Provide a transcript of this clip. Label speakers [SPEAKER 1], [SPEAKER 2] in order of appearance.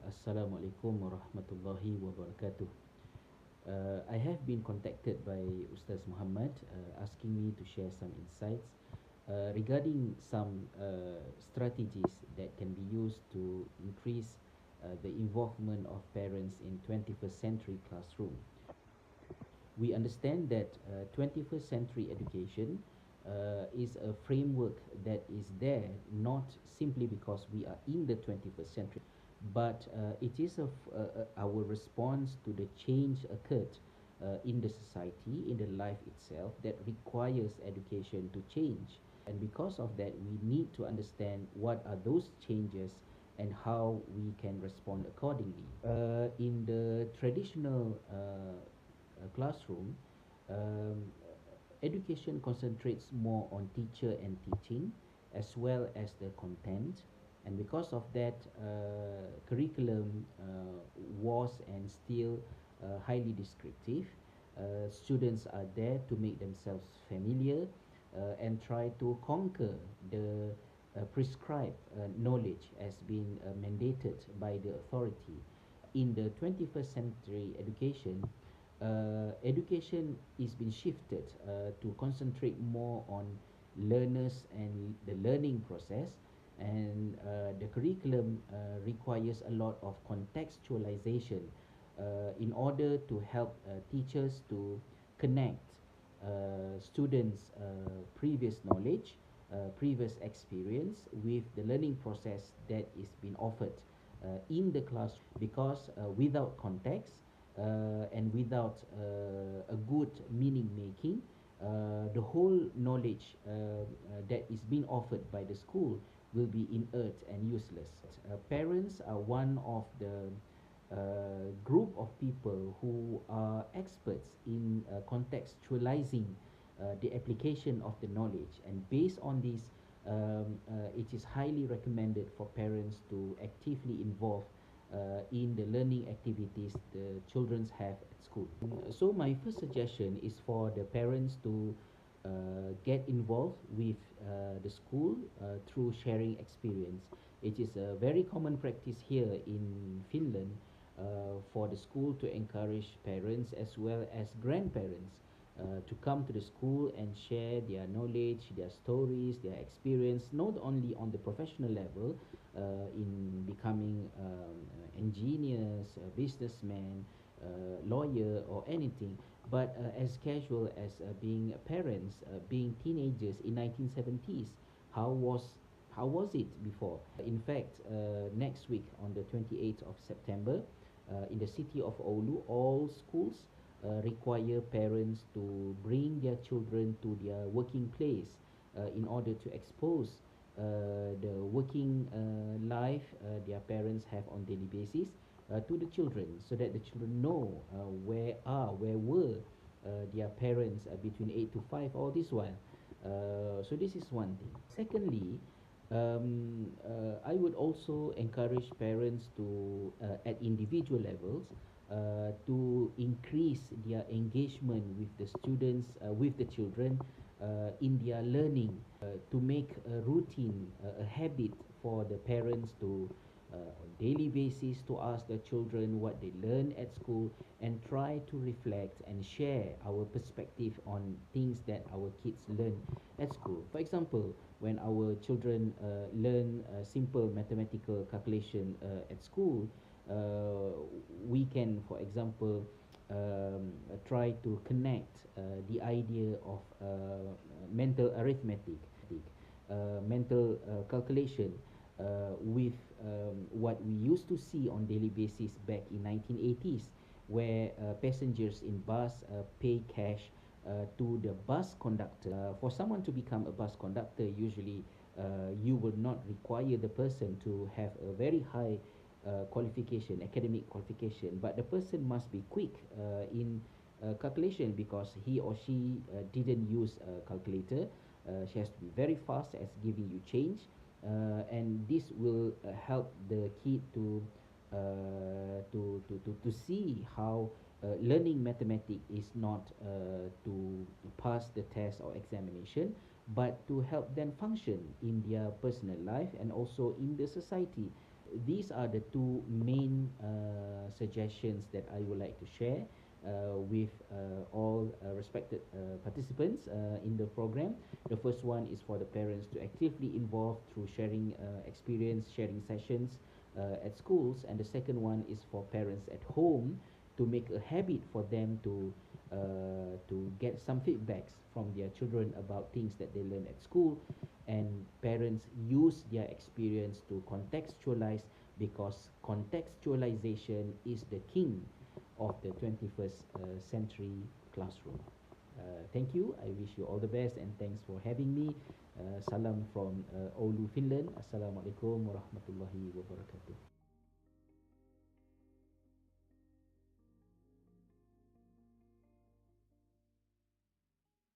[SPEAKER 1] Assalamualaikum warahmatullahi wabarakatuh. I have been contacted by Ustaz Muhammad asking me to share some insights regarding some strategies that can be used to increase the involvement of parents in 21st century classroom. We understand that 21st century education is a framework that is there not simply because we are in the 21st century, but it is our response to the change occurred in the society, in the life itself, that requires education to change. And because of that, we need to understand what are those changes and how we can respond accordingly. In the traditional classroom, um, education concentrates more on teacher and teaching as well as the content, and because of that, curriculum was and still highly descriptive. Students are there to make themselves familiar and try to conquer the prescribed knowledge as being mandated by the authority. In the 21st century education, education is being shifted to concentrate more on learners and the learning process, and the curriculum requires a lot of contextualization in order to help teachers to connect students' previous knowledge, previous experience with the learning process that is being offered in the class, because without context and without a good meaning making, the whole knowledge that is being offered by the school will be inert and useless. Parents are one of the group of people who are experts in contextualizing the application of the knowledge, and based on this, it is highly recommended for parents to actively involve in the learning activities the children have at school. So my first suggestion is for the parents to get involved with the school through sharing experience. It is a very common practice here in Finland for the school to encourage parents as well as grandparents to come to the school and share their knowledge, their stories, their experience, not only on the professional level in becoming engineers, businessmen, lawyer, or anything, but as casual as being parents, being teenagers in 1970s. How was how was it before? In fact, next week on the 28th of September, in the city of Oulu, all schools require parents to bring their children to their working place in order to expose the working life their parents have on daily basis to the children, so that the children know where were their parents between 8 to 5 all this while. So this is one thing. Secondly, I would also encourage parents to, at individual levels, to increase their engagement with the students, with the children, in their learning, to make a routine, a habit for the parents to, on daily basis, to ask their children what they learn at school, and try to reflect and share our perspective on things that our kids learn at school. For example, when our children learn simple mathematical calculation at school, we can, for example, try to connect the idea of mental arithmetic, mental calculation, with what we used to see on daily basis back in 1980s, where passengers in bus pay cash to the bus conductor. For someone to become a bus conductor, usually you will not require the person to have a very high qualification, academic qualification, but the person must be quick in calculation, because he or she didn't use a calculator. She has to be very fast as giving you change, and this will help the kid to see how learning mathematics is not to pass the test or examination, but to help them function in their personal life and also in the society. These are the two main suggestions that I would like to share with all respected participants in the program. The first one is for the parents to actively involve through sharing experience, sharing sessions at schools, and the second one is for parents at home to make a habit for them to get some feedbacks from their children about things that they learn at school, and parents use their experience to contextualize, because contextualization is the king of the 21st century classroom. Thank you. I wish you all the best and thanks for having me. Salam from Oulu, Finland. Assalamualaikum warahmatullahi wabarakatuh.